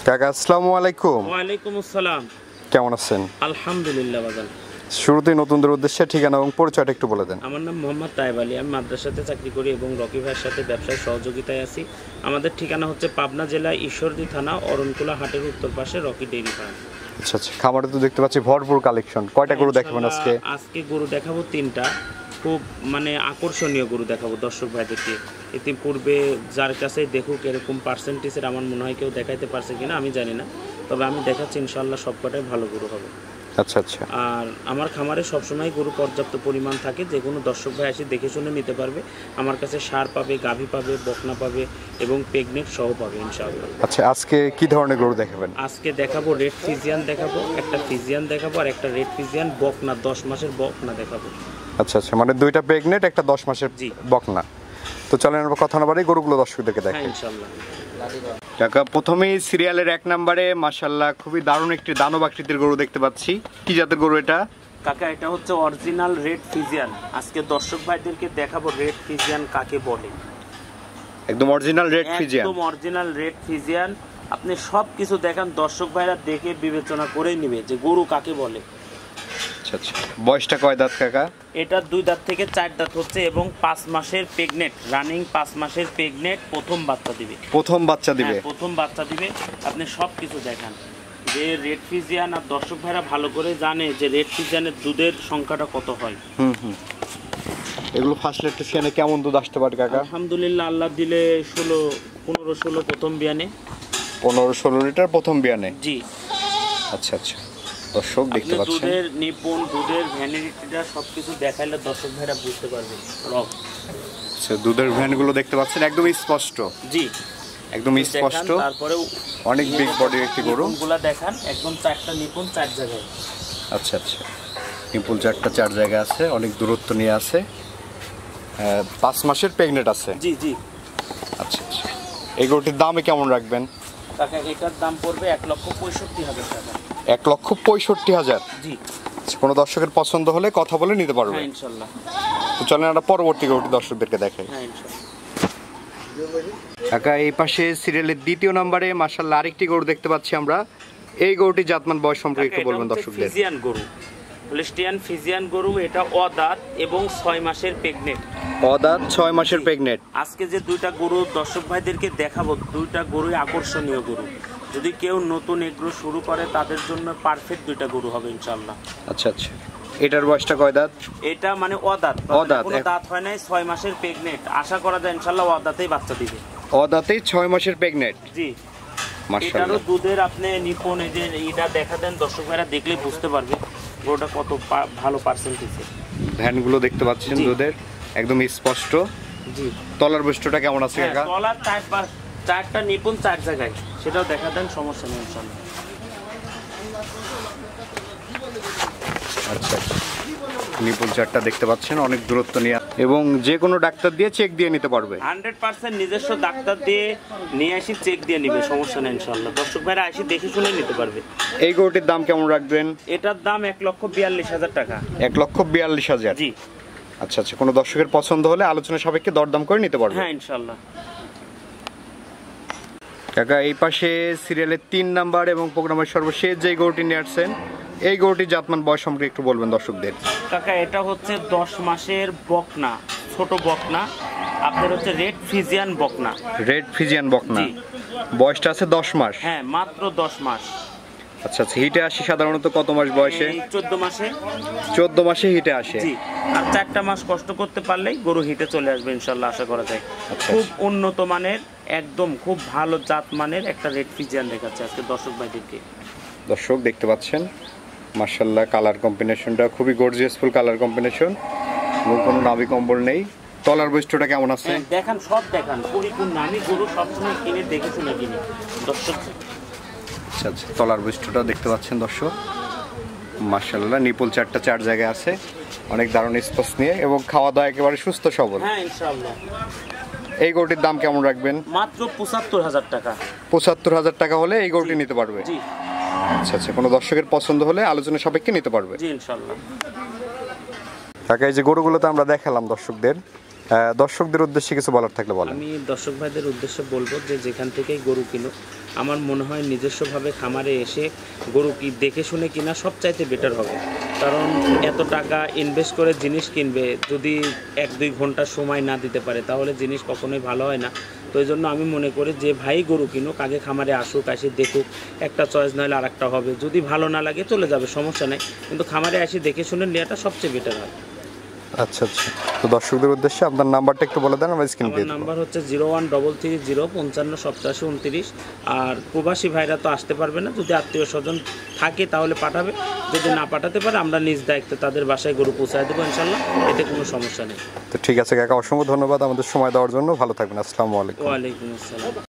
কাকা আসসালামু আলাইকুম। ওয়ালাইকুম আসসালাম। কেমন আছেন? আলহামদুলিল্লাহ বাজান। শুরুতেই নতুনদের উদ্দেশ্যে ঠিকানা এবং পরিচয়টা একটু বলে দেন। আমার নাম মোহাম্মদ তায়েব আলী, আমি মাদ্রাসাতে চাকরি করি এবং রকি ভাইয়ের সাথে ব্যবসায় সহযোগিতায় আছি। আমাদের ঠিকানা হচ্ছে পাবনা জেলা ঈশ্বরদী থানা অরণকুলা হাটের উত্তর পাশে রকি ডেইরি ফার্ম। আচ্ছা আচ্ছা, খামারে তো দেখতে পাচ্ছি ভরপুর কালেকশন। কয়টা গরু দেখাবেন আজকে? আজকে গরু দেখাবো 3টা, খুব আকর্ষণীয় গরু দেখাবো দর্শক ভাইদেরকে। ইতিপূর্বে যার কাছে দেখুক এরকম পার্সেন্টেজের আমার মনে হয় কেউ দেখাইতে পারছে কিনা আমি জানি না, তবে আমি দেখাচ্ছি ইনশাল্লাহ সবকটাই ভালো গরু হবে। আচ্ছা আচ্ছা। আর আমার খামারে সবসময় গরু পর্যাপ্ত পরিমাণ থাকে, যে কোনো দর্শক ভাই এসে দেখে শুনে নিতে পারবে। আমার কাছে সার পাবে, গাভী পাবে, বকনা পাবে এবং প্রেগনেন্ট সহ পাবে ইনশাআল্লাহ। আচ্ছা, আজকে কি ধরনের গরু দেখাবেন? আজকে দেখাবো রেড ফিজিয়ান দেখাবো, একটা ফিজিয়ান দেখাবো আর একটা রেড ফিজিয়ান বকনা 10 মাসের বকনা দেখাবো। আচ্ছা আচ্ছা, মানে দুইটা প্রেগনেন্ট, একটা 10 মাসের বকনা। তো চলেন আমরা কথা না বাড়ি গরুগুলো দর্শকদেরকে দেখাই। হ্যাঁ ইনশাআল্লাহ। কাকা প্রথমেই সিরিয়ালের 1 নম্বরে মাশাআল্লাহ খুবই দারুণ একটি দানব আকৃতির গরু দেখতে পাচ্ছি। কি জাতের গরু এটা? কাকা এটা হচ্ছে অরিজিনাল রেড ফিজিয়ান। আজকে দর্শক ভাইদেরকে দেখাবো রেড ফিজিয়ান কাকে বলে। একদম অরিজিনাল রেড ফিজিয়ান। একদম অরিজিনাল রেড ফিজিয়ান। আপনি সব কিছু দেখান, দর্শক ভাইরা দেখে বিবেচনা করেই নেবে যে গরু কাকে বলে। আচ্ছা আচ্ছা, বয়সটা কয় দাঁত কাকা? এটা 2 দাঁত থেকে 4 দাঁত হচ্ছে এবং 5 মাসের প্রেগনেন্ট, রানিং 5 মাসের প্রেগনেন্ট, প্রথম বাচ্চা দিবে। প্রথম বাচ্চা দিবে? হ্যাঁ, প্রথম বাচ্চা দিবে। আপনি সব কিছু দেখান যে রেড ফিজিয়ান, আর দর্শক ভাইরা ভালো করে জানে যে রেড ফিজিয়ানের দুধের সংখ্যাটা কত হয়। এগুলো ফার্স্ট ল্যাকটেশনে কেমন দুধ আসতে পারে কাকা? আলহামদুলিল্লাহ, আল্লাহ দিলে 15-16 প্রথম বিয়ানে। 15-16 লিটার প্রথম বিয়ানে? জি। আচ্ছা আচ্ছা, দর্শক দেখতে পাচ্ছেন দুধের নিপুণ, দুধের ভ্যানিটিটা সবকিছু দেখাইলে দর্শক ভাইরা বুঝতে পারবে। আচ্ছা, দুধের ভ্যানগুলো দেখতে পাচ্ছেন একদম স্পষ্ট? জি, একদম স্পষ্ট। তারপরেও অনেক বিগ বডির একটি গরু। নিপুণগুলা দেখান, একদম 4টা নিপুণ 4 জায়গায়। আচ্ছা আচ্ছা, নিপুণ 4টা 4 জায়গায় আছে, অনেক দূরত্ব নিয়ে আছে। 5 মাসের প্রেগনেন্ট আছে? জি জি। আচ্ছা আচ্ছা, এই গরুটির দামে কেমন রাখবেন? কাকা এটার দাম পড়বে 1,65,000 টাকা। 1,65,000? জি। কোনো দর্শকের পছন্দ হলে কথা বলে নিতে পারবে? হ্যাঁ ইনশাআল্লাহ। তো চলেন আমরা পরবর্তী গরুটি দর্শকদেরকে দেখাই। হ্যাঁ ইনশাআল্লাহ। কাকা এই পাশে সিরিয়ালের 2য় নম্বরে মাশাআল্লাহ আরেকটি গরু দেখতে পাচ্ছি আমরা। এই গরুটি জাতমান বয়স সম্পর্কে একটু বলবেন দর্শকদের। ফিজিয়ান গরু, হলিস্টিয়ান ফিজিয়ান গরু। এটা অদাঁত এবং 6 মাসের প্রেগনেন্ট। অদাঁত 6 মাসের প্রেগনেন্ট। আজকে যে 2টা গরু দর্শক ভাইদেরকে দেখাবো, 2টা গরুই আকর্ষণীয় গরু। যদি কেউ নতুন এগ্রো শুরু করে তাদের জন্য পারফেক্ট 2টা গরু হবে ইনশাআল্লাহ। আচ্ছা আচ্ছা, এটার বয়সটা কয় দাঁত? এটা মানে অদাঁত, কোনো দাঁত হয় নাই, 6 মাসের প্রেগনেন্ট। আশা করা যায় ইনশাআল্লাহ অদাঁতেই বাচ্চা দিবে। অদাঁতেই 6 মাসের প্রেগনেন্ট? জি মাশাআল্লাহ। এটারও দুধের আপনি নিপুণ, এই যে এটা দেখা দেন, দর্শক ভাইরা দেখলে বুঝতে পারবে গরুটা কত ভালো পার্সেন্টেজে। ভ্যানগুলো দেখতে পাচ্ছেন দুধের একদম স্পষ্ট। জি। তলার বৈশিষ্ট্যটা কেমন আছে কাকা? তলার 4টা নিপুণ 4 জায়গায়, সেটাও দেখা দেন, সমস্যা নেই ইনশাআল্লাহ। আচ্ছা, নিপুণ 4টা দেখতে পাচ্ছেন, অনেক দূরত্ব নিয়ে, এবং যে কোনো ডাক্তার দিয়ে চেক দিয়ে নিতে পারবে? 100% নিজস্ব ডাক্তার দিয়ে নিয়ে আসি, চেক দিয়ে নিবে, সমস্যা নেই ইনশাআল্লাহ। দর্শক ভাইরা আসি দেখে শুনে নিতে পারবে। এই গরুটির দাম কেমন রাখবেন? এটার দাম 1,42,000 টাকা। 1,42,000? জি। আচ্ছা আচ্ছা, কোনো দর্শকের পছন্দ হলে আলোচনা সাপেক্ষে দরদাম করে নিতে পারবে? হ্যাঁ ইনশাআল্লাহ। কাকা এই পাশে সিরিয়ালের 3 নাম্বার এবং প্রোগ্রামের সর্বশেষ যে গরুটি নিয়ে আসছেন, এই গরুটির জাতমান বয়স সম্পর্কে একটু বলবেন দর্শকদের। কাকা এটা হচ্ছে 10 মাসের বকনা, ছোট বকনা। আপনার হচ্ছে রেড ফিজিয়ান বকনা। রেড ফিজিয়ান বকনা, বয়সটা আছে 10 মাস? হ্যাঁ, মাত্র 10 মাস। আচ্ছা আচ্ছা, হিটে আসে সাধারণত কত মাস বয়সে? 14 মাসে। 14 মাসে হিটে আসে? জি। আর 4টা মাস কষ্ট করতে পারলেই গরু হিটে চলে আসবে ইনশাআল্লাহ, আশা করা যায়। খুব উন্নত মানের, একদম খুব ভালো জাত মানের একটা রেড ফিজিয়ান দেখাচ্ছে আজকে দর্শক ভাইদেরকে। দর্শক দেখতে পাচ্ছেন মাশাআল্লাহ, কালার কম্বিনেশনটা খুবই গর্জিয়াসফুল কালার কম্বিনেশন, কোনো নাভি কম্বল নেই। তলার বৈশিষ্ট্যটা কেমন আছে দেখান, সব দেখান পরিপূর্ণ। আমি গরু সবসময় কিনে দেখে শুনে কিনি দর্শক। আচ্ছা আচ্ছা, তলার বৈশিষ্ট্যটা দেখতে পাচ্ছেন দর্শক, মাশাআল্লাহ নিপুল 4টা 4 জায়গায় আছে, অনেক দারুণ স্পষ্ট নিয়ে, এবং খাওয়া দাওয়া একেবারে সুস্থ সবল। হ্যাঁ ইনশাআল্লাহ। এই গরুটির দাম কেমন রাখবেন? মাত্র 75,000 টাকা। 75,000 টাকা হলে এই গরুটি নিতে পারবে? জি। আচ্ছা আচ্ছা, কোনো দর্শকের পছন্দ হলে আলোচনা সাপেক্ষে নিতে পারবে? জি ইনশাআল্লাহ। কাকা এই যে গরুগুলো তো আমরা দেখালাম দর্শকদের, দর্শকদের উদ্দেশ্যে কিছু বলার থাকলে বলেন। আমি দর্শক ভাইদের উদ্দেশ্যে বলবো যে যেখান থেকেই গরু কিনো আমার মনে হয় নিজস্বভাবে খামারে এসে গরু কি দেখে শুনে কিনা সবচাইতে বেটার হবে। কারণ এত টাকা ইনভেস্ট করে জিনিস কিনবে, যদি 1-2 ঘন্টা সময় না দিতে পারে তাহলে জিনিস কখনোই ভালো হয় না। তো এই জন্য আমি মনে করি যে ভাই গরু কিনুক, আগে খামারে আসুক, এসে দেখুক, একটা চয়েস নাহলে আরেকটা হবে, যদি ভালো না লাগে চলে যাবে, সমস্যা নেই, কিন্তু খামারে এসে দেখে শুনে নেওয়াটা সবচেয়ে বেটার হয়। আচ্ছা আচ্ছা, তো দর্শকদের উদ্দেশ্যে আপনার নাম্বারটা একটু বলে দেন, আমরা স্ক্রিনে দিয়ে আমার দেব। নাম্বার হচ্ছে 01330558729। আর প্রবাসী ভাইরা তো আসতে পারবে না, যদি আত্মীয় স্বজন থাকে তাহলে পাঠাবে, যদি না পাঠাতে পারে আমরা নিজ দায়িত্বে তাদের বাসায় গরু পৌঁছায় দেবো ইনশাল্লাহ, এতে কোনো সমস্যা নেই। তো ঠিক আছে কাকা, অসংখ্য ধন্যবাদ আমাদের সময় দেওয়ার জন্য, ভালো থাকবেন, আসসালামু আলাইকুম। ওয়ালাইকুম আসসালাম।